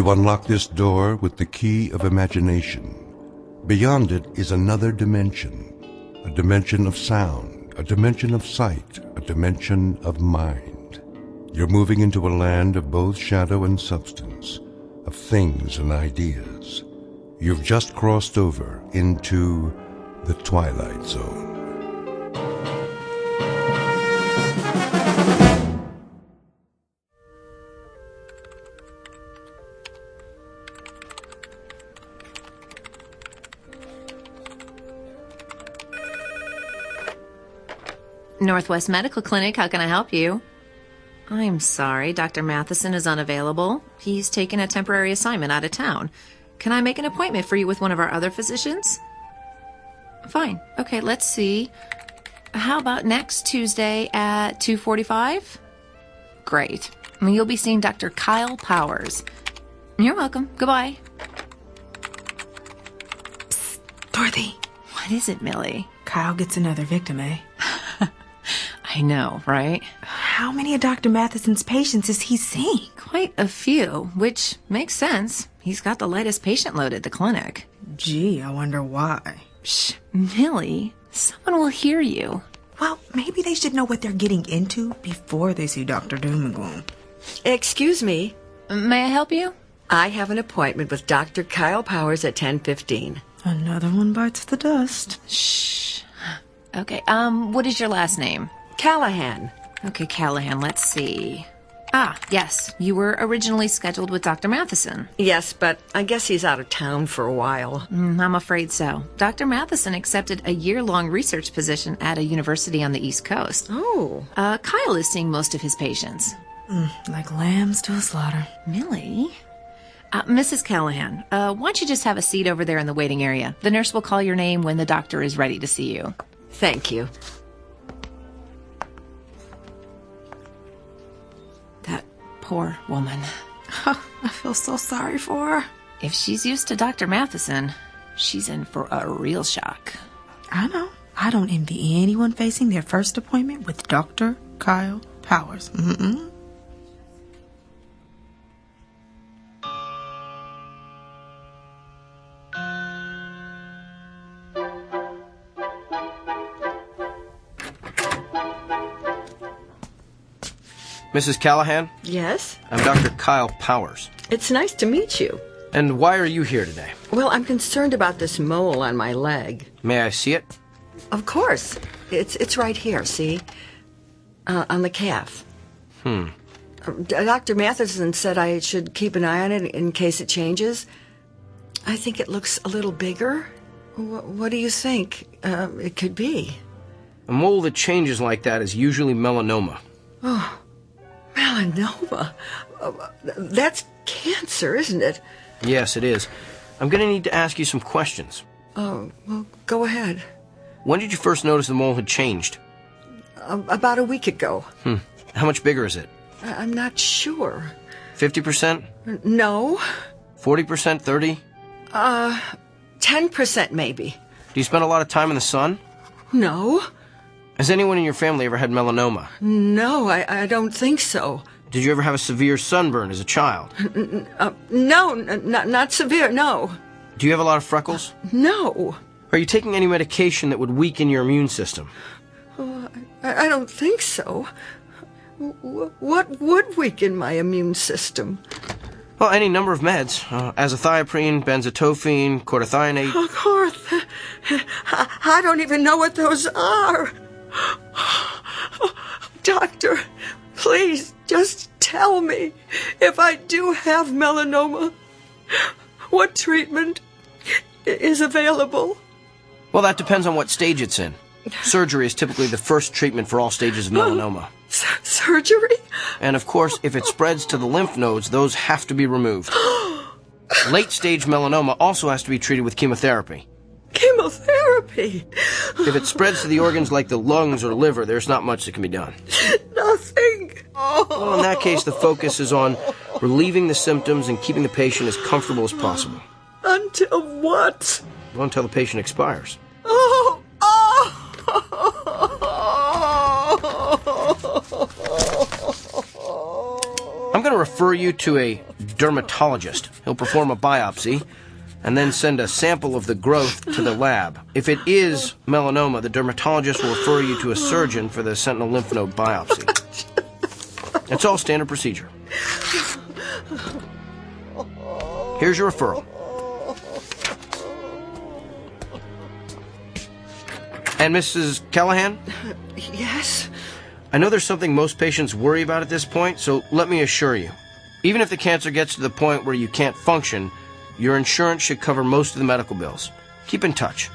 You unlock this door with the key of imagination. Beyond it is another dimension, a dimension of sound, a dimension of sight, a dimension of mind. You're moving into a land of both shadow and substance, of things and ideas. You've just crossed over into the Twilight Zone. Northwest Medical Clinic, how can I help you? I'm sorry, Dr. Matheson is unavailable. He's taken a temporary assignment out of town. Can I make an appointment for you with one of our other physicians? Fine. Okay, let's see. How about next Tuesday at 2:45? Great. You'll be seeing Dr. Kyle Powers. You're welcome. Goodbye. Psst, Dorothy. What is it, Millie? Kyle gets another victim, eh? I know, right? How many of Dr. Matheson's patients is he seeing? Quite a few, which makes sense. He's got the lightest patient load at the clinic. Gee, I wonder why. Shh, Millie, someone will hear you. Well, maybe they should know what they're getting into before they see Dr. Doom and Gloom. Excuse me. May I help you? I have an appointment with Dr. Kyle Powers at 10:15. Another one bites the dust. Shh. Okay, what is your last name? Callahan. Okay, Callahan, let's see. Ah, yes, you were originally scheduled with Dr. Matheson. Yes, but I guess he's out of town for a while. I'm afraid so. Dr. Matheson accepted a year-long research position at a university on the East Coast. Oh. Kyle is seeing most of his patients. Like lambs to a slaughter. Millie? Mrs. Callahan, why don't you just have a seat over there in the waiting area? The nurse will call your name when the doctor is ready to see you. Thank you. That poor woman. I feel so sorry for her. If she's used to Dr. Matheson, she's in for a real shock. I know. I don't envy anyone facing their first appointment with Dr. Kyle Powers. Mrs. Callahan? Yes? I'm Dr. Kyle Powers. It's nice to meet you. And why are you here today? Well, I'm concerned about this mole on my leg. May I see it? Of course. It's right here, see? On the calf. Dr. Matheson said I should keep an eye on it in case it changes. I think it looks a little bigger. What do you think it could be? A mole that changes like that is usually melanoma. Oh, melanoma? That's cancer, isn't it? Yes, it is. I'm going to need to ask you some questions. Oh, well, go ahead. When did you first notice the mole had changed? About a week ago. How much bigger is it? I'm not sure. 50%? No. 40%? 30? 10% maybe. Do you spend a lot of time in the sun? No. Has anyone in your family ever had melanoma? No, I don't think so. Did you ever have a severe sunburn as a child? No, not severe, no. Do you have a lot of freckles? No. Are you taking any medication that would weaken your immune system? Oh, I don't think so. What would weaken my immune system? Well, any number of meds. Azathioprine, benzotophine, chlorothianate. I don't even know what those are. Doctor, please just tell me if I do have melanoma, what treatment is available? Well, that depends on what stage it's in. Surgery is typically the first treatment for all stages of melanoma. Surgery? And of course, if it spreads to the lymph nodes, those have to be removed. Late-stage melanoma also has to be treated with chemotherapy. Chemotherapy? If it spreads to the organs like the lungs or liver, there's not much that can be done. Nothing. Well, in that case, the focus is on relieving the symptoms and keeping the patient as comfortable as possible. Until what? Well, until the patient expires. I'm going to refer you to a dermatologist. He'll perform a biopsy and then send a sample of the growth to the lab. If it is melanoma, the dermatologist will refer you to a surgeon for the sentinel lymph node biopsy. It's all standard procedure. Here's your referral. And Mrs. Callahan? Yes? I know there's something most patients worry about at this point, so let me assure you. Even if the cancer gets to the point where you can't function, your insurance should cover most of the medical bills. Keep in touch.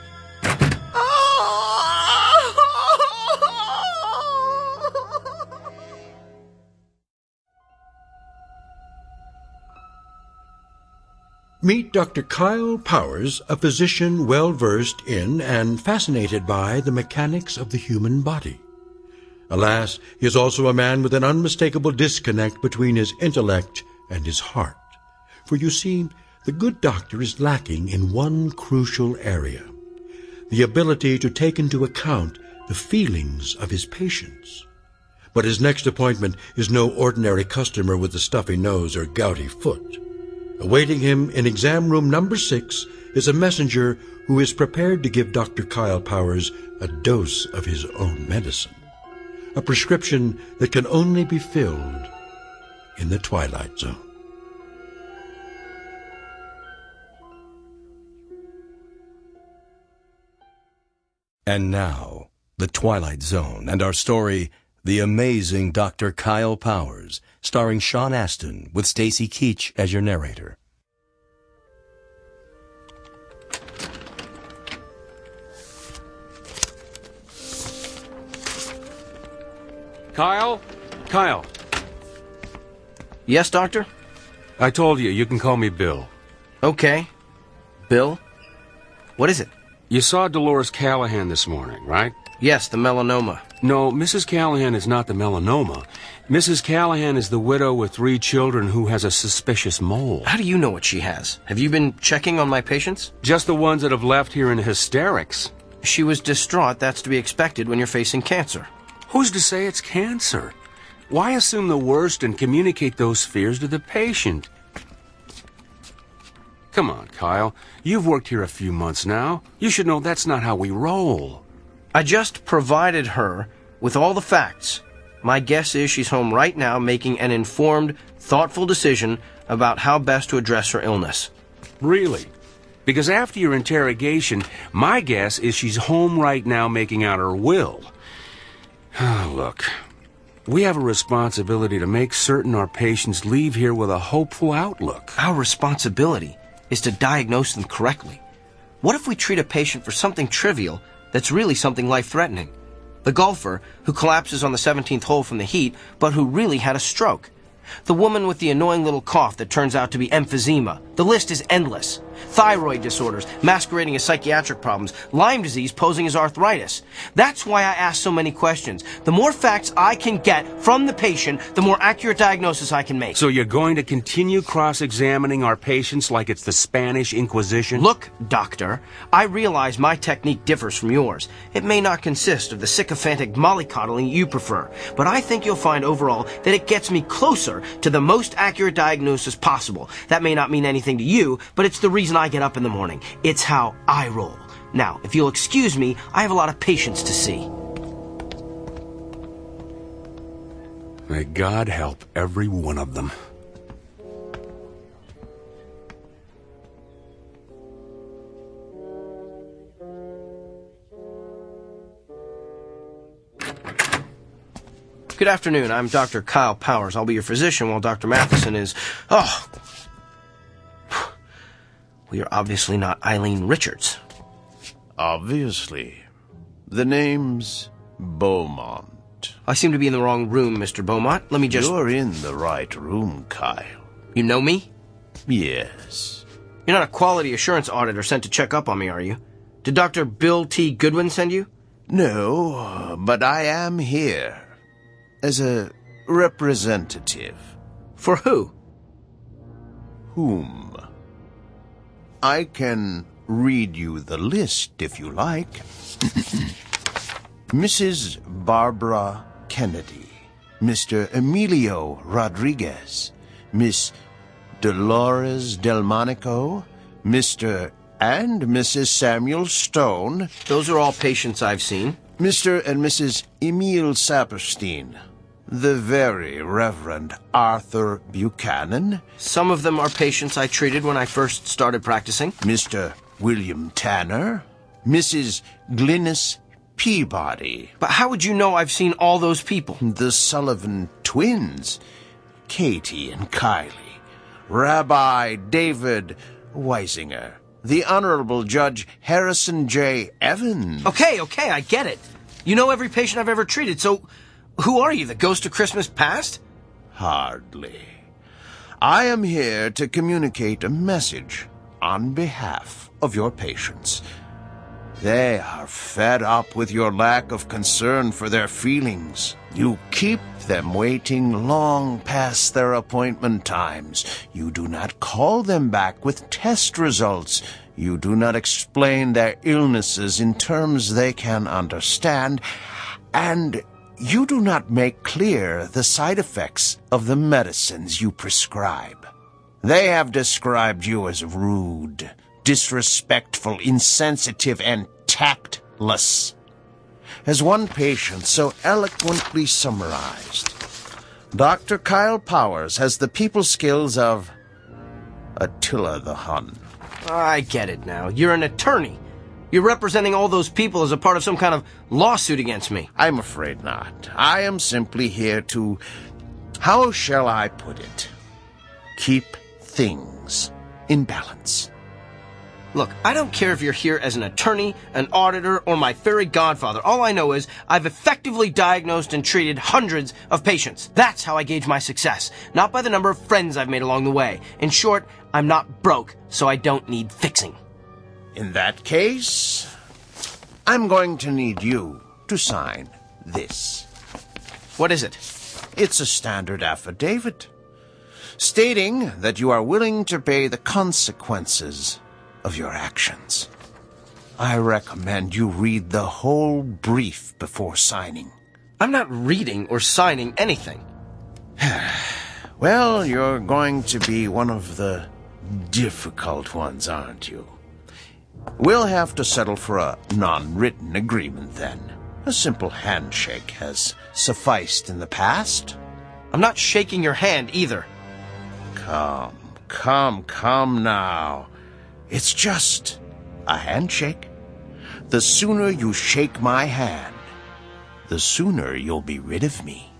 Meet Dr. Kyle Powers, a physician well-versed in and fascinated by the mechanics of the human body. Alas, he is also a man with an unmistakable disconnect between his intellect and his heart. For you see, the good doctor is lacking in one crucial area: the ability to take into account the feelings of his patients. But his next appointment is no ordinary customer with a stuffy nose or gouty foot. Awaiting him in exam room number 6 is a messenger who is prepared to give Dr. Kyle Powers a dose of his own medicine, a prescription that can only be filled in the Twilight Zone. And now, The Twilight Zone and our story, The Amazing Dr. Kyle Powers, starring Sean Astin with Stacy Keach as your narrator. Kyle? Kyle. Yes, doctor? I told you, you can call me Bill. Okay. Bill? What is it? You saw Dolores Callahan this morning, right? Yes, the melanoma. No, Mrs. Callahan is not the melanoma. Mrs. Callahan is the widow with 3 children who has a suspicious mole. How do you know what she has? Have you been checking on my patients? Just the ones that have left here in hysterics. She was distraught. That's to be expected when you're facing cancer. Who's to say it's cancer? Why assume the worst and communicate those fears to the patient? Come on, Kyle. You've worked here a few months now. You should know that's not how we roll. I just provided her with all the facts. My guess is she's home right now making an informed, thoughtful decision about how best to address her illness. Really? Because after your interrogation, my guess is she's home right now making out her will. Look, we have a responsibility to make certain our patients leave here with a hopeful outlook. Our responsibility is to diagnose them correctly. What if we treat a patient for something trivial that's really something life-threatening? The golfer who collapses on the 17th hole from the heat, but who really had a stroke. The woman with the annoying little cough that turns out to be emphysema. The list is endless. Thyroid disorders masquerading as psychiatric problems. Lyme disease posing as arthritis. That's why I ask so many questions. The more facts I can get from the patient, the more accurate diagnosis I can make. So you're going to continue cross-examining our patients like it's the Spanish Inquisition? Look, doctor, I realize my technique differs from yours. It may not consist of the sycophantic mollycoddling you prefer, but I think you'll find overall that it gets me closer to the most accurate diagnosis possible. That may not mean anything to you, but it's the reason I get up in the morning. It's how I roll. Now, if you'll excuse me, I have a lot of patients to see. May God help every one of them. Good afternoon. I'm Dr. Kyle Powers. I'll be your physician while Dr. Matheson is... Oh! We are obviously not Eileen Richards. Obviously. The name's Beaumont. I seem to be in the wrong room, Mr. Beaumont. Let me just... You're in the right room, Kyle. You know me? Yes. You're not a quality assurance auditor sent to check up on me, are you? Did Dr. Bill T. Goodwin send you? No, but I am here. As a representative. For who? Whom? I can read you the list if you like. Mrs. Barbara Kennedy. Mr. Emilio Rodriguez, Miss Dolores Delmonico, Mr. and Mrs. Samuel Stone. Those are all patients I've seen. Mr. and Mrs. Emil Saperstein, the very Reverend Arthur Buchanan. Some of them are patients I treated when I first started practicing. Mr. William Tanner, Mrs. Glynis Peabody. But how would you know I've seen all those people? The Sullivan twins, Katie and Kylie. Rabbi David Weisinger. The Honorable Judge Harrison J. Evans. Okay, I get it. You know every patient I've ever treated, so who are you, the ghost of Christmas past? Hardly. I am here to communicate a message on behalf of your patients. They are fed up with your lack of concern for their feelings. You keep them waiting long past their appointment times. You do not call them back with test results. You do not explain their illnesses in terms they can understand. And you do not make clear the side effects of the medicines you prescribe. They have described you as rude, disrespectful, insensitive, and tactless. As one patient so eloquently summarized, Dr. Kyle Powers has the people skills of Attila the Hun. I get it now. You're an attorney. You're representing all those people as a part of some kind of lawsuit against me. I'm afraid not. I am simply here to, how shall I put it, keep things in balance. Look, I don't care if you're here as an attorney, an auditor, or my fairy godfather. All I know is I've effectively diagnosed and treated hundreds of patients. That's how I gauge my success, not by the number of friends I've made along the way. In short, I'm not broke, so I don't need fixing. In that case, I'm going to need you to sign this. What is it? It's a standard affidavit, stating that you are willing to pay the consequences of your actions. I recommend you read the whole brief before signing. I'm not reading or signing anything. Well, you're going to be one of the difficult ones, aren't you? We'll have to settle for a non-written agreement then. A simple handshake has sufficed in the past. I'm not shaking your hand either. Come now. It's just a handshake. The sooner you shake my hand, the sooner you'll be rid of me.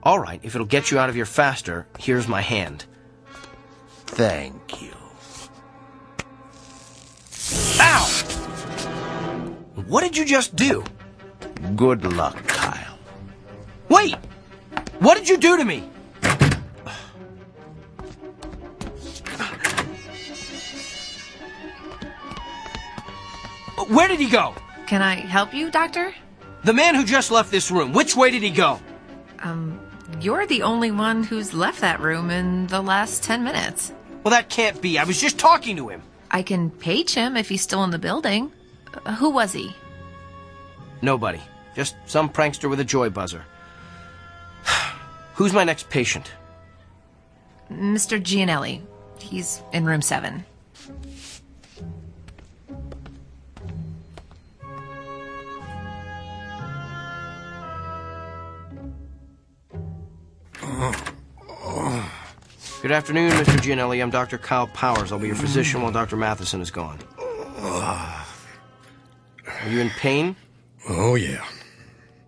All right, if it'll get you out of here faster, here's my hand. Thank you. Ow! What did you just do? Good luck, Kyle. Wait! What did you do to me? Where did he go? Can I help you, Doctor? The man who just left this room, which way did he go? You're the only one who's left that room in the last 10 minutes. Well, that can't be. I was just talking to him. I can page him if he's still in the building. Who was he? Nobody. Just some prankster with a joy buzzer. Who's my next patient? Mr. Gianelli. He's in room 7. Good afternoon, Mr. Gianelli. I'm Dr. Kyle Powers. I'll be your physician while Dr. Matheson is gone. Are you in pain? Oh, yeah.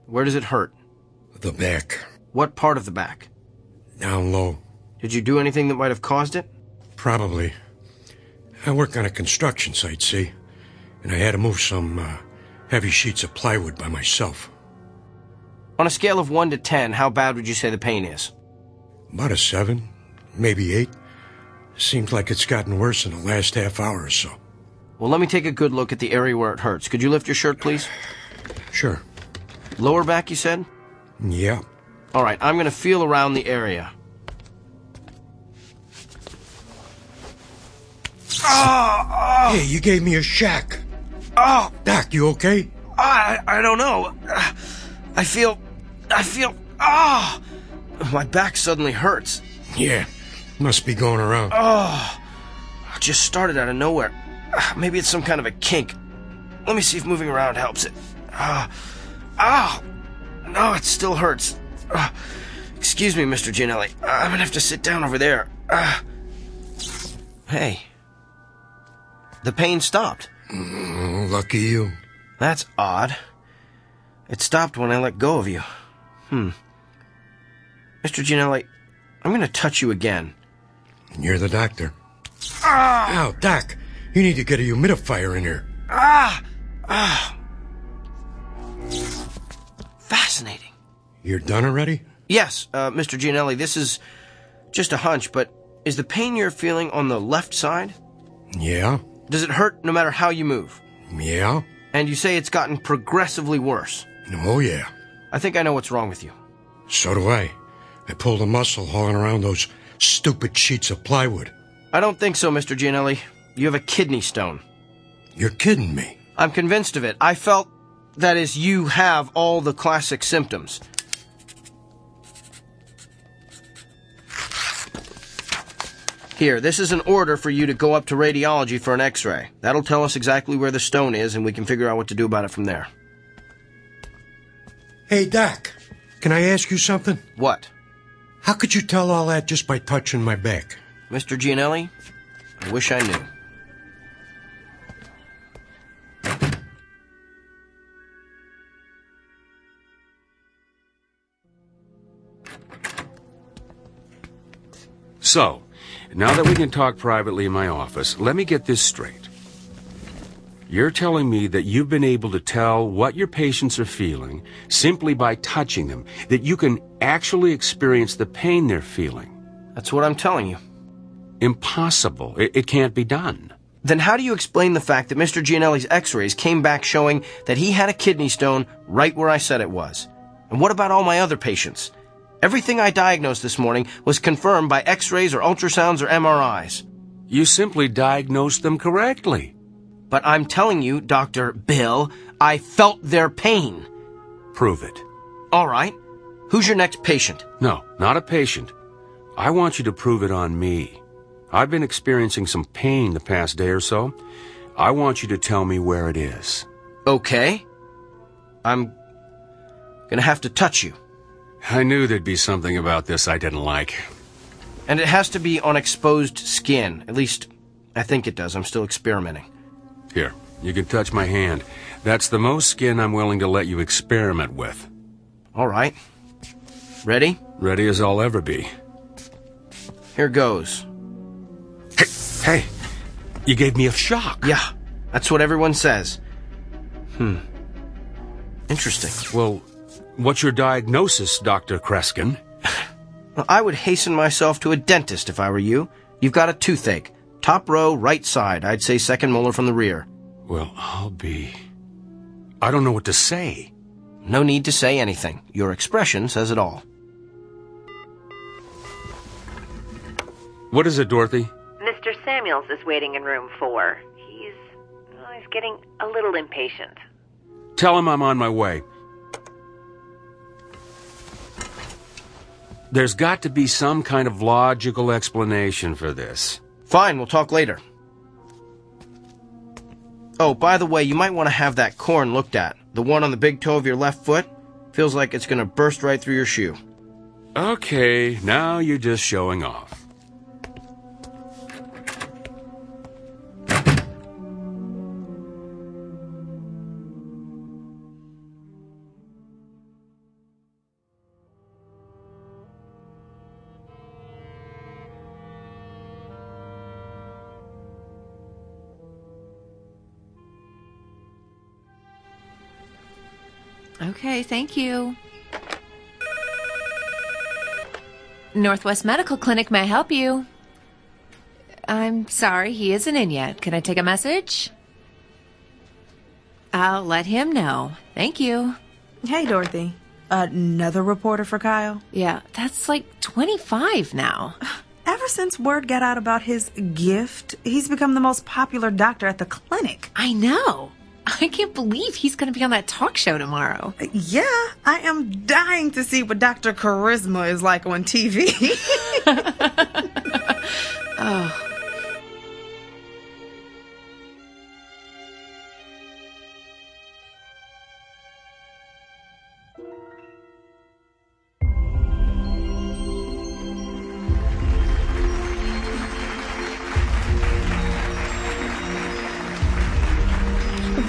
Where does it hurt? The back. What part of the back? Down low. Did you do anything that might have caused it? Probably. I work on a construction site, see? And I had to move some heavy sheets of plywood by myself. On a scale of 1 to 10, how bad would you say the pain is? About a 7, maybe 8. Seems like it's gotten worse in the last half hour or so. Well, let me take a good look at the area where it hurts. Could you lift your shirt, please? Sure. Lower back, you said? Yeah. All right, I'm going to feel around the area. Hey, you gave me a shack. Oh, Doc, you okay? I don't know. I feel Ah! My back suddenly hurts. Yeah, must be going around. Oh, it just started out of nowhere. Maybe it's some kind of a kink. Let me see if moving around helps it. No, it still hurts. Excuse me, Mr. Gianelli. I'm gonna have to sit down over there. Hey. The pain stopped. Lucky you. That's odd. It stopped when I let go of you. Mr. Gianelli, I'm gonna touch you again. You're the doctor. Ow, Doc. You need to get a humidifier in here. Fascinating. You're done already? Yes, Mr. Gianelli, this is just a hunch, but is the pain you're feeling on the left side? Yeah. Does it hurt no matter how you move? Yeah. And you say it's gotten progressively worse? Oh, yeah. I think I know what's wrong with you. So do I. I pulled a muscle hauling around those stupid sheets of plywood. I don't think so, Mr. Gianelli. You have a kidney stone. You're kidding me. I'm convinced of it. I felt, that is, you have all the classic symptoms. Here, this is an order for you to go up to radiology for an x-ray. That'll tell us exactly where the stone is, and we can figure out what to do about it from there. Hey, Doc, can I ask you something? What? How could you tell all that just by touching my back? Mr. Gianelli, I wish I knew. So, now that we can talk privately in my office, let me get this straight. You're telling me that you've been able to tell what your patients are feeling simply by touching them, that you can actually experience the pain they're feeling. That's what I'm telling you. Impossible. It can't be done. Then how do you explain the fact that Mr. Gianelli's x-rays came back showing that he had a kidney stone right where I said it was? And what about all my other patients? Everything I diagnosed this morning was confirmed by x-rays or ultrasounds or MRIs. You simply diagnosed them correctly. But I'm telling you, Dr. Bill, I felt their pain. Prove it. All right. Who's your next patient? No, not a patient. I want you to prove it on me. I've been experiencing some pain the past day or so. I want you to tell me where it is. Okay. I'm gonna have to touch you. I knew there'd be something about this I didn't like. And it has to be on exposed skin. At least, I think it does. I'm still experimenting. Here, you can touch my hand. That's the most skin I'm willing to let you experiment with. All right. Ready? Ready as I'll ever be. Here goes. Hey, you gave me a shock. Yeah, that's what everyone says. Interesting. Well, what's your diagnosis, Dr. Kreskin? Well, I would hasten myself to a dentist if I were you. You've got a toothache. Top row, right side. I'd say second molar from the rear. Well, I don't know what to say. No need to say anything. Your expression says it all. What is it, Dorothy? Mr. Samuels is waiting in room 4. He's getting a little impatient. Tell him I'm on my way. There's got to be some kind of logical explanation for this. Fine, we'll talk later. Oh, by the way, you might want to have that corn looked at. The one on the big toe of your left foot. Feels like it's going to burst right through your shoe. Okay, now you're just showing off. Okay, thank you. Northwest Medical Clinic, may I help you? I'm sorry, he isn't in yet. Can I take a message? I'll let him know. Thank you. Hey, Dorothy. Another reporter for Kyle? Yeah, that's like 25 now. Ever since word got out about his gift, he's become the most popular doctor at the clinic. I know. I can't believe he's going to be on that talk show tomorrow. Yeah, I am dying to see what Dr. Charisma is like on TV. Oh.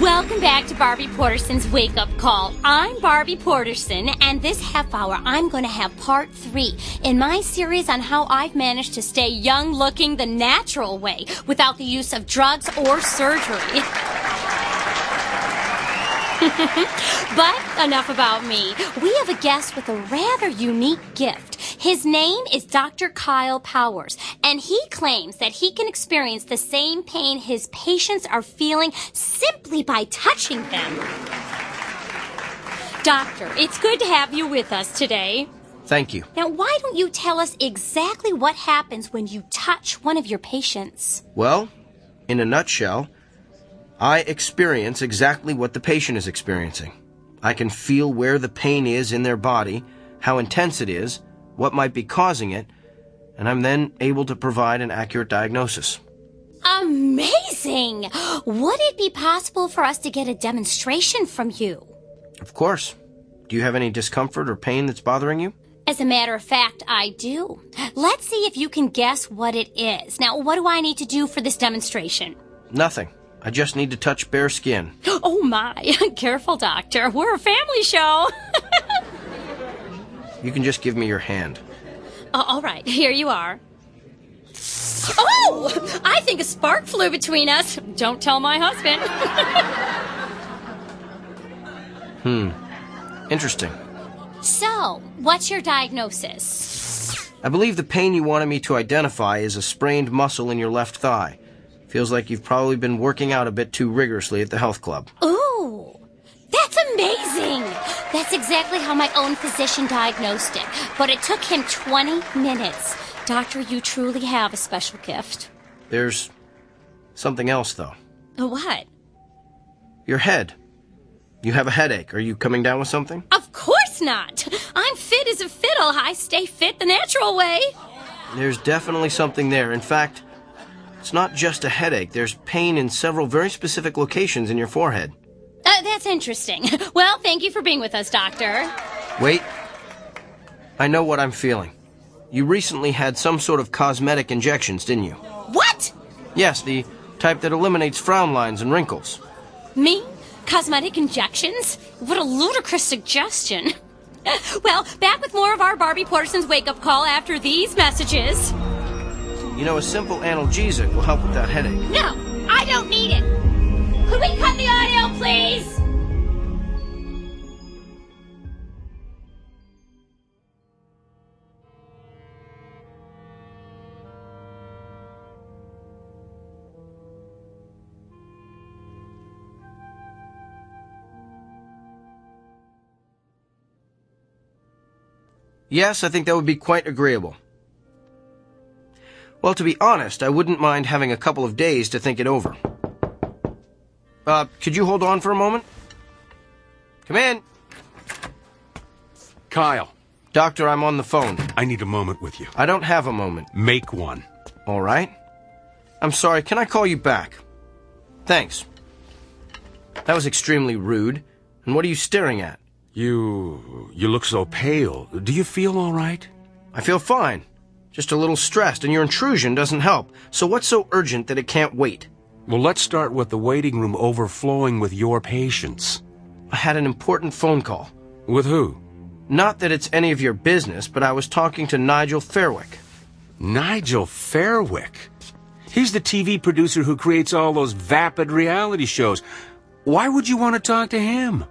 Welcome back to Barbie Porterson's Wake Up Call. I'm Barbie Porterson, and this half hour I'm going to have part 3 in my series on how I've managed to stay young looking the natural way without the use of drugs or surgery. But enough about me. We have a guest with a rather unique gift. His name is Dr. Kyle Powers, and he claims that he can experience the same pain his patients are feeling simply by touching them. Doctor, it's good to have you with us today. Thank you. Now, why don't you tell us exactly what happens when you touch one of your patients? Well, in a nutshell, I experience exactly what the patient is experiencing. I can feel where the pain is in their body, how intense it is, what might be causing it, and I'm then able to provide an accurate diagnosis. Amazing! Would it be possible for us to get a demonstration from you? Of course. Do you have any discomfort or pain that's bothering you? As a matter of fact, I do. Let's see if you can guess what it is. Now, what do I need to do for this demonstration? Nothing. I just need to touch bare skin. Oh my, careful, doctor. We're a family show. You can just give me your hand. All right, here you are. Oh, I think a spark flew between us. Don't tell my husband. Interesting. So, what's your diagnosis? I believe the pain you wanted me to identify is a sprained muscle in your left thigh. Feels like you've probably been working out a bit too rigorously at the health club. Ooh, that's amazing. That's exactly how my own physician diagnosed it. But it took him 20 minutes. Doctor, you truly have a special gift. There's something else, though. What? Your head. You have a headache. Are you coming down with something? Of course not. I'm fit as a fiddle. I stay fit the natural way. There's definitely something there. In fact, it's not just a headache. There's pain in several very specific locations in your forehead. That's interesting. Well, thank you for being with us, Doctor. Wait. I know what I'm feeling. You recently had some sort of cosmetic injections, didn't you? What? Yes, the type that eliminates frown lines and wrinkles. Me? Cosmetic injections? What a ludicrous suggestion. Well, back with more of our Barbie Porterson's wake-up call after these messages. You know, a simple analgesic will help with that headache. No, I don't need it. Could we cut the audio, please? Yes, I think that would be quite agreeable. Well, to be honest, I wouldn't mind having a couple of days to think it over. Could you hold on for a moment? Come in. Kyle. Doctor, I'm on the phone. I need a moment with you. I don't have a moment. Make one. All right. I'm sorry, can I call you back? Thanks. That was extremely rude. And what are you staring at? You look so pale. Do you feel all right? I feel fine. Just a little stressed, and your intrusion doesn't help. So what's so urgent that it can't wait? Well, let's start with the waiting room overflowing with your patients. I had an important phone call. With who? Not that it's any of your business, but I was talking to Nigel Fairwick. Nigel Fairwick? He's the TV producer who creates all those vapid reality shows. Why would you want to talk to him?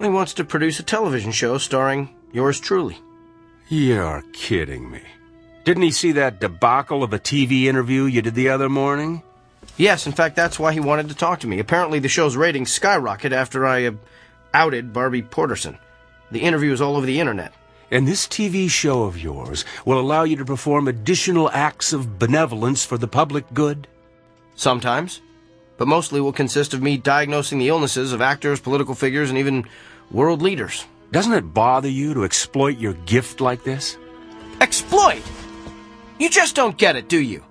He wants to produce a television show starring yours truly. You're kidding me. Didn't he see that debacle of a TV interview you did the other morning? Yes, in fact, that's why he wanted to talk to me. Apparently the show's ratings skyrocketed after I outed Barbie Porterson. The interview is all over the internet. And this TV show of yours will allow you to perform additional acts of benevolence for the public good? Sometimes. but mostly will consist of me diagnosing the illnesses of actors, political figures, and even world leaders. Doesn't it bother you to exploit your gift like this? Exploit? You just don't get it, do you?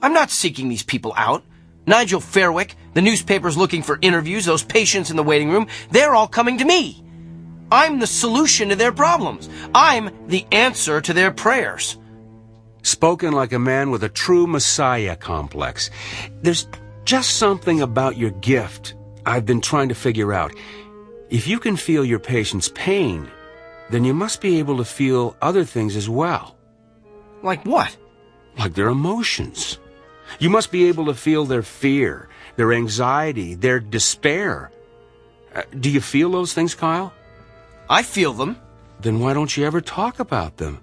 I'm not seeking these people out. Nigel Fairwick, the newspapers looking for interviews, those patients in the waiting room, they're all coming to me. I'm the solution to their problems. I'm the answer to their prayers. Spoken like a man with a true messiah complex. There's just something about your gift I've been trying to figure out. If you can feel your patient's pain, then you must be able to feel other things as well. Like what? Like their emotions. You must be able to feel their fear, their anxiety, their despair. Do you feel those things, Kyle? I feel them. Then why don't you ever talk about them?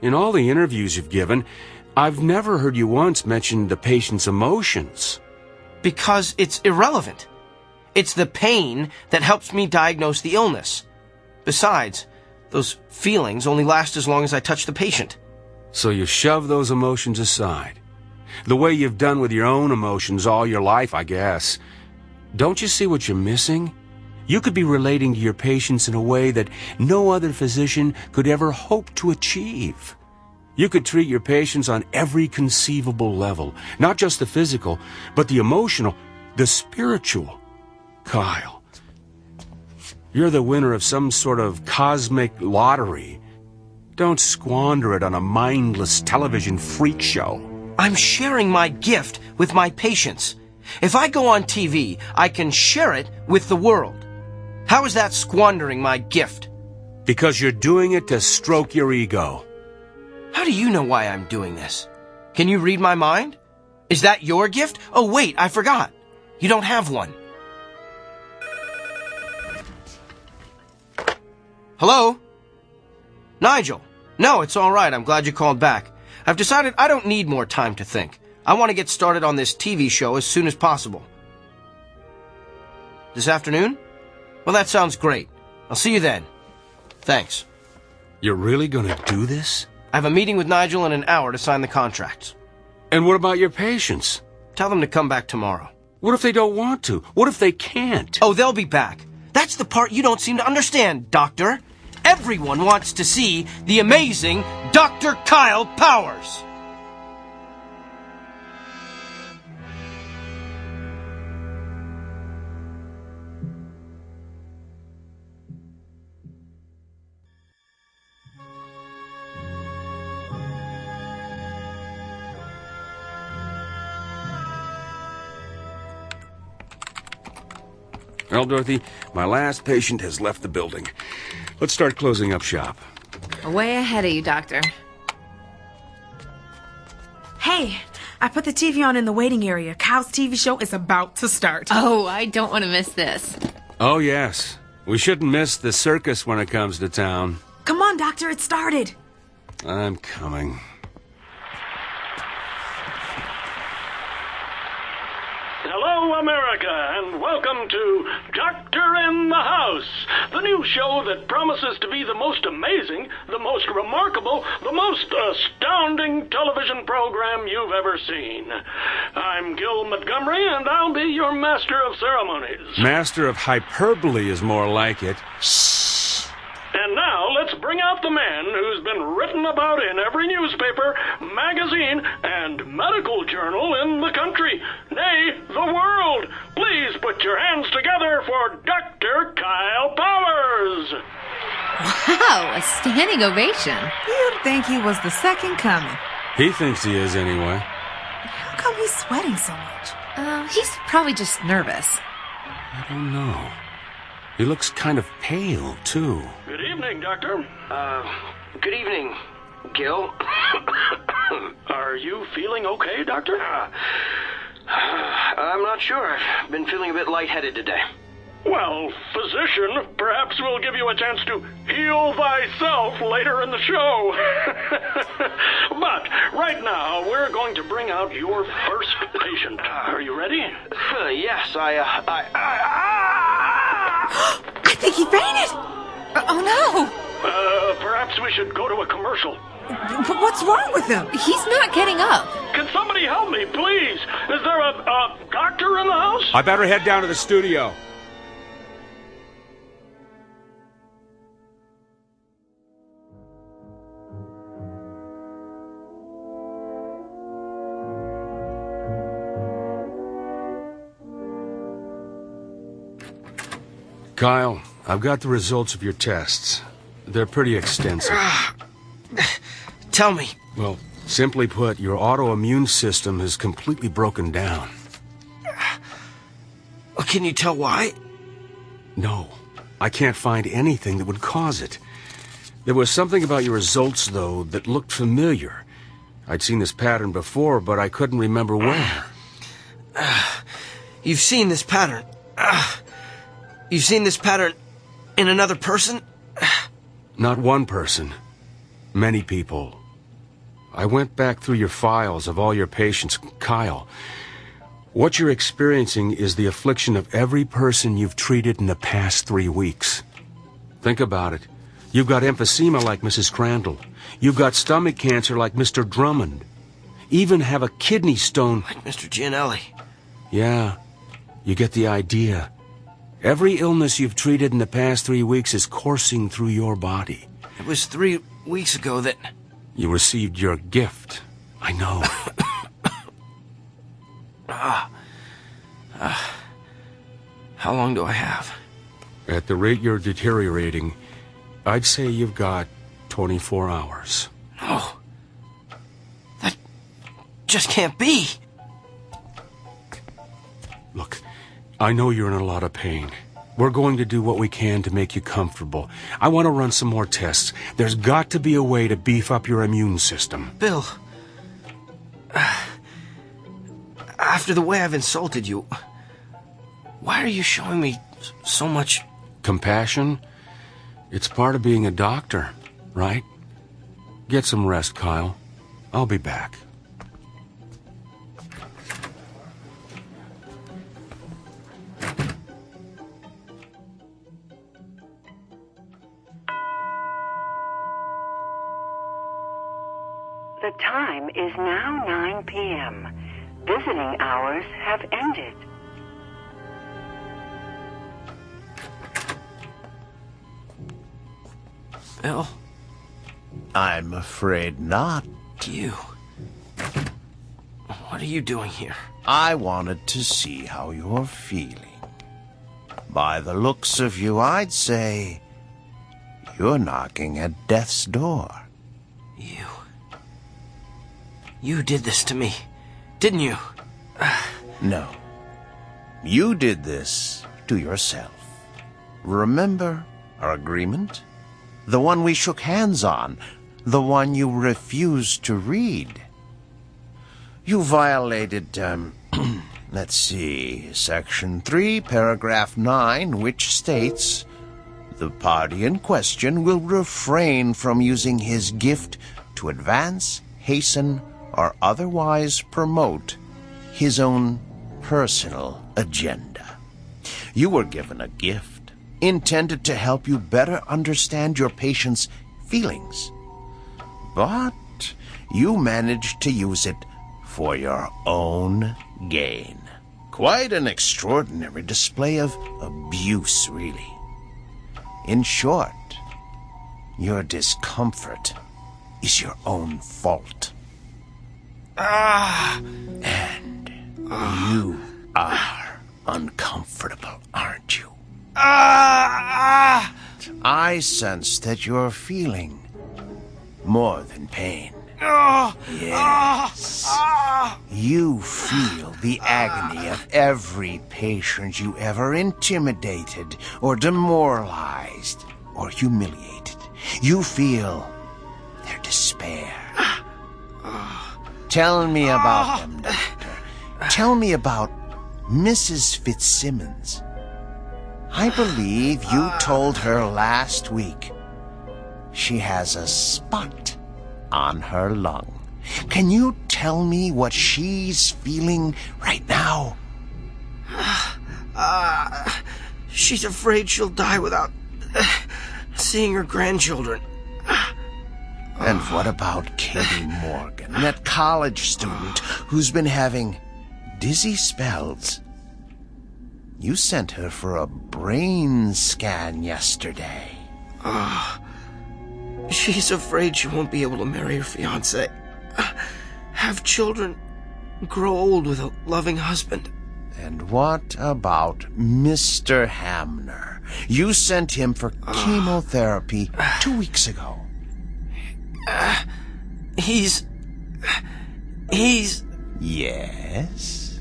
In all the interviews you've given, I've never heard you once mention the patient's emotions. Because it's irrelevant. It's the pain that helps me diagnose the illness. Besides, those feelings only last as long as I touch the patient. So you shove those emotions aside. The way you've done with your own emotions all your life, I guess. Don't you see what you're missing? You could be relating to your patients in a way that no other physician could ever hope to achieve. You could treat your patients on every conceivable level, not just the physical, but the emotional, the spiritual. Kyle, you're the winner of some sort of cosmic lottery. Don't squander it on a mindless television freak show. I'm sharing my gift with my patients. If I go on TV, I can share it with the world. How is that squandering my gift? Because you're doing it to stroke your ego. How do you know why I'm doing this? Can you read my mind? Is that your gift? Oh, wait, I forgot. You don't have one. Hello? Nigel. No, it's all right. I'm glad you called back. I've decided I don't need more time to think. I want to get started on this TV show as soon as possible. This afternoon? Well, that sounds great. I'll see you then. Thanks. You're really going to do this? I have a meeting with Nigel in an hour to sign the contracts. And what about your patients? Tell them to come back tomorrow. What if they don't want to? What if they can't? Oh, they'll be back. That's the part you don't seem to understand, Doctor. Everyone wants to see the amazing Dr. Kyle Powers. Well, Dorothy, my last patient has left the building. Let's start closing up shop. Way ahead of you, Doctor. Hey, I put the TV on in the waiting area. Kyle's TV show is about to start. Oh, I don't want to miss this. Oh, yes. We shouldn't miss the circus when it comes to town. Come on, Doctor, it started. I'm coming. Hello, America, and welcome to Doctor in the House, the new show that promises to be the most amazing, the most remarkable, the most astounding television program you've ever seen. I'm Gil Montgomery, and I'll be your master of ceremonies. Master of hyperbole is more like it. And now let's bring out the man who's been written about in every newspaper, magazine, and medical journal in the country, nay, the world. Please put your hands together for Dr. Kyle Powers. Wow, a standing ovation. You'd think he was the second coming. He thinks he is anyway. How come he's sweating so much? He's probably just nervous. I don't know. He looks kind of pale, too. Good evening, Doctor. Good evening, Gil. Are you feeling okay, Doctor? I'm not sure. I've been feeling a bit lightheaded today. Well, physician, perhaps we'll give you a chance to heal thyself later in the show. But right now, we're going to bring out your first patient. Are you ready? Yes, I think he fainted. Oh, no. Perhaps we should go to a commercial. What's wrong with him? He's not getting up. Can somebody help me, please? Is there a doctor in the house? I better head down to the studio. Kyle, I've got the results of your tests. They're pretty extensive. Tell me. Well, simply put, your autoimmune system is completely broken down. Can you tell why? No, I can't find anything that would cause it. There was something about your results, though, that looked familiar. I'd seen this pattern before, but I couldn't remember where. You've seen this pattern. You've seen this pattern in another person? Not one person. Many people. I went back through your files of all your patients. Kyle, what you're experiencing is the affliction of every person you've treated in the past 3 weeks. Think about it. You've got emphysema like Mrs. Crandall. You've got stomach cancer like Mr. Drummond. Even have a kidney stone like Mr. Gianelli. Yeah, you get the idea. Every illness you've treated in the past 3 weeks is coursing through your body. It was 3 weeks ago that... You received your gift. I know. How long do I have? At the rate you're deteriorating, I'd say you've got 24 hours. No. That just can't be. Look, I know you're in a lot of pain. We're going to do what we can to make you comfortable. I want to run some more tests. There's got to be a way to beef up your immune system. Bill, after the way I've insulted you, why are you showing me so much... Compassion? It's part of being a doctor, right? Get some rest, Kyle. I'll be back. The time is now 9 p.m. Visiting hours have ended. Bill? I'm afraid not. You? What are you doing here? I wanted to see how you're feeling. By the looks of you, I'd say you're knocking at death's door. You did this to me, didn't you? No. You did this to yourself. Remember our agreement? The one we shook hands on. The one you refused to read. You violated, let's see, Section 3, Paragraph 9, which states, the party in question will refrain from using his gift to advance, hasten, or otherwise promote his own personal agenda. You were given a gift intended to help you better understand your patient's feelings. But you managed to use it for your own gain. Quite an extraordinary display of abuse, really. In short, your discomfort is your own fault. And you are uncomfortable, aren't you? I sense that you're feeling more than pain. Yes. You feel the agony of every patient you ever intimidated or demoralized or humiliated. You feel their despair. Tell me about them, Doctor. Tell me about Mrs. Fitzsimmons. I believe you told her last week she has a spot on her lung. Can you tell me what she's feeling right now? She's afraid she'll die without seeing her grandchildren. And what about Katie Morgan, that college student who's been having dizzy spells? You sent her for a brain scan yesterday. She's afraid she won't be able to marry her fiancé, have children, grow old with a loving husband. And what about Mr. Hamner? You sent him for chemotherapy 2 weeks ago. He's... Yes?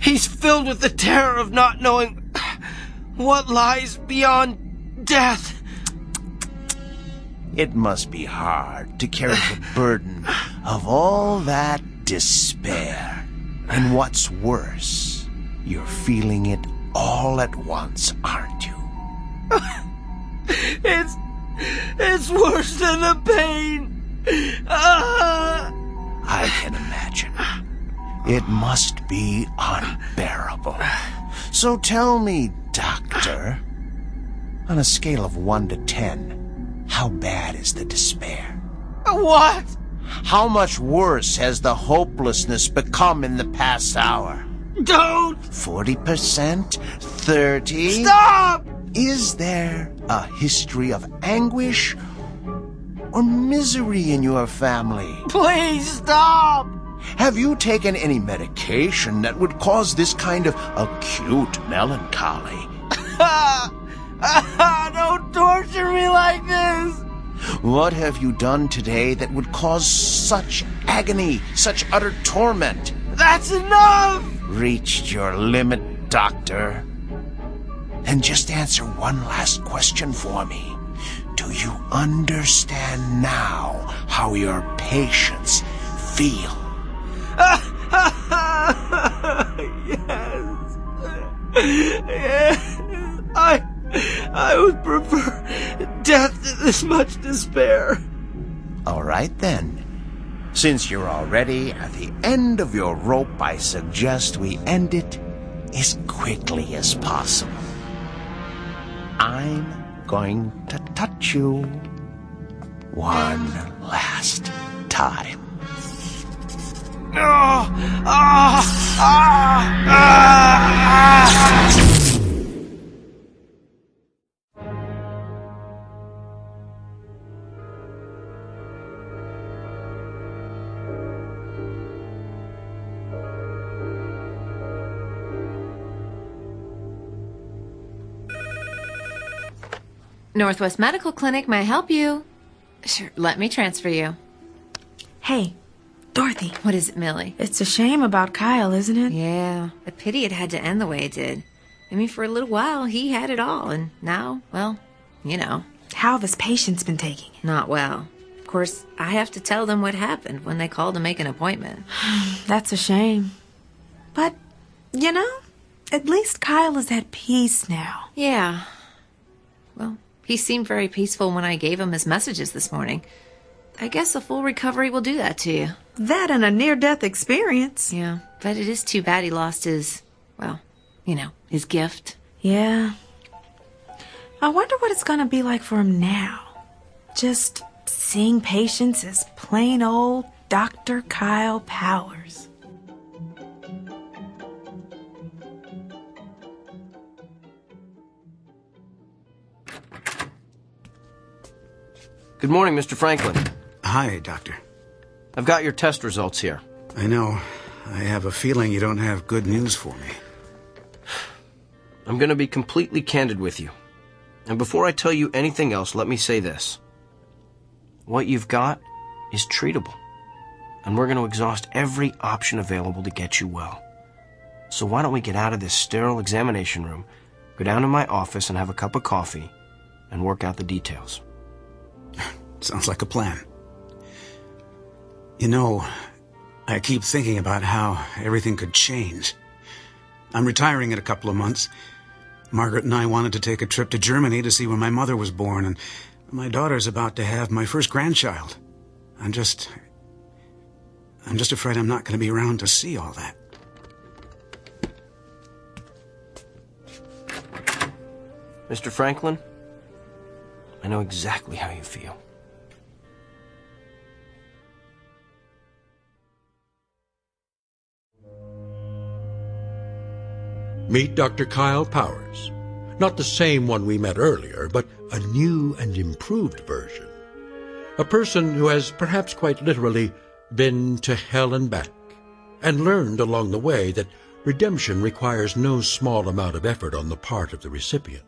He's filled with the terror of not knowing what lies beyond death. It must be hard to carry the burden of all that despair. And what's worse, you're feeling it all at once, aren't you? It's worse than the pain. I can imagine. It must be unbearable. So tell me, Doctor, on a scale of 1 to 10, how bad is the despair? What? How much worse has the hopelessness become in the past hour? Don't! 40%? 30? Stop! Is there a history of anguish or misery in your family? Please stop! Have you taken any medication that would cause this kind of acute melancholy? Don't torture me like this! What have you done today that would cause such agony, such utter torment? That's enough! Reached your limit, Doctor. And just answer one last question for me. Do you understand now how your patients feel? Yes. I would prefer death to this much despair. All right, then. Since you're already at the end of your rope, I suggest we end it as quickly as possible. I'm going to touch you one last time. Northwest Medical Clinic, may I help you? Sure, let me transfer you. Hey, Dorothy. What is it, Millie? It's a shame about Kyle, isn't it? Yeah, a pity it had to end the way it did. I mean, for a little while, he had it all, and now, well, you know. How have his patients been taking it? Not well. Of course, I have to tell them what happened when they called to make an appointment. That's a shame. But, you know, at least Kyle is at peace now. Yeah. Well, he seemed very peaceful when I gave him his messages this morning. I guess a full recovery will do that to you. That and a near-death experience. Yeah, but it is too bad he lost his, well, you know, his gift. Yeah. I wonder what it's gonna be like for him now. Just seeing patients as plain old Dr. Kyle Powers. Good morning, Mr. Franklin. Hi, Doctor. I've got your test results here. I know. I have a feeling you don't have good news for me. I'm going to be completely candid with you. And before I tell you anything else, let me say this. What you've got is treatable. And we're going to exhaust every option available to get you well. So why don't we get out of this sterile examination room, go down to my office and have a cup of coffee, and work out the details. Sounds like a plan. You know, I keep thinking about how everything could change. I'm retiring in a couple of months. Margaret and I wanted to take a trip to Germany to see where my mother was born, and my daughter's about to have my first grandchild. I'm just afraid I'm not going to be around to see all that. Mr. Franklin, I know exactly how you feel. Meet Dr. Kyle Powers. Not the same one we met earlier, but a new and improved version. A person who has perhaps quite literally been to hell and back, and learned along the way that redemption requires no small amount of effort on the part of the recipient.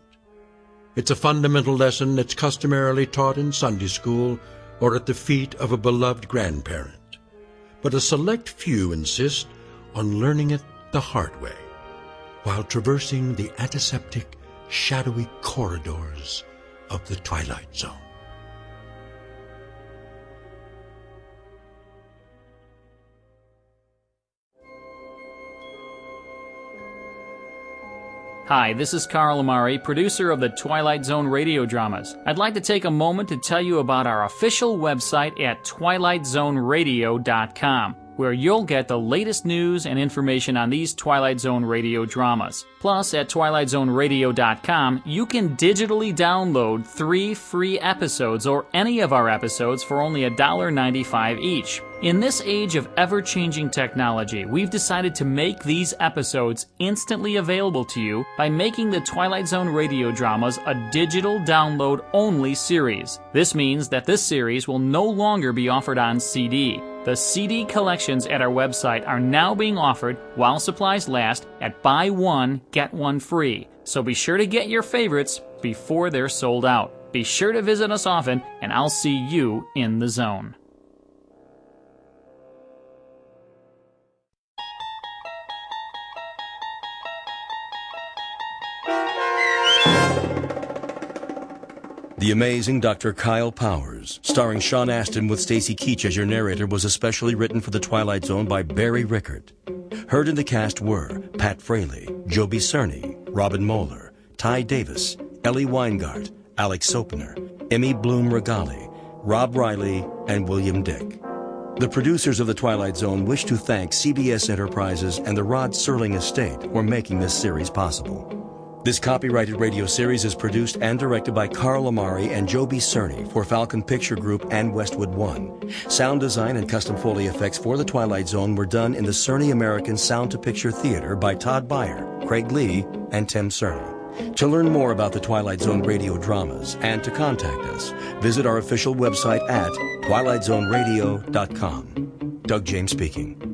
It's a fundamental lesson that's customarily taught in Sunday school or at the feet of a beloved grandparent. But a select few insist on learning it the hard way, while traversing the antiseptic, shadowy corridors of the Twilight Zone. Hi, this is Carl Amari, producer of the Twilight Zone radio dramas. I'd like to take a moment to tell you about our official website at twilightzoneradio.com, where you'll get the latest news and information on these Twilight Zone radio dramas. Plus, at twilightzoneradio.com, you can digitally download 3 free episodes or any of our episodes for only $1.95 each. In this age of ever-changing technology, we've decided to make these episodes instantly available to you by making the Twilight Zone radio dramas a digital download-only series. This means that this series will no longer be offered on CD. The CD collections at our website are now being offered while supplies last at buy one, get one free. So be sure to get your favorites before they're sold out. Be sure to visit us often, and I'll see you in the zone. The Amazing Dr. Kyle Powers, starring Sean Astin with Stacy Keach as your narrator, was especially written for The Twilight Zone by Barry Rickert. Heard in the cast were Pat Fraley, Joby Cerny, Robin Moeller, Ty Davis, Ellie Weingart, Alex Sopner, Emmy Bloom Regali, Rob Riley, and William Dick. The producers of The Twilight Zone wish to thank CBS Enterprises and the Rod Serling estate for making this series possible. This copyrighted radio series is produced and directed by Carl Amari and Joby Cerny for Falcon Picture Group and Westwood One. Sound design and custom Foley effects for The Twilight Zone were done in the Cerny American Sound to Picture Theater by Todd Beyer, Craig Lee, and Tim Cerny. To learn more about the Twilight Zone radio dramas and to contact us, visit our official website at twilightzoneradio.com. Doug James speaking.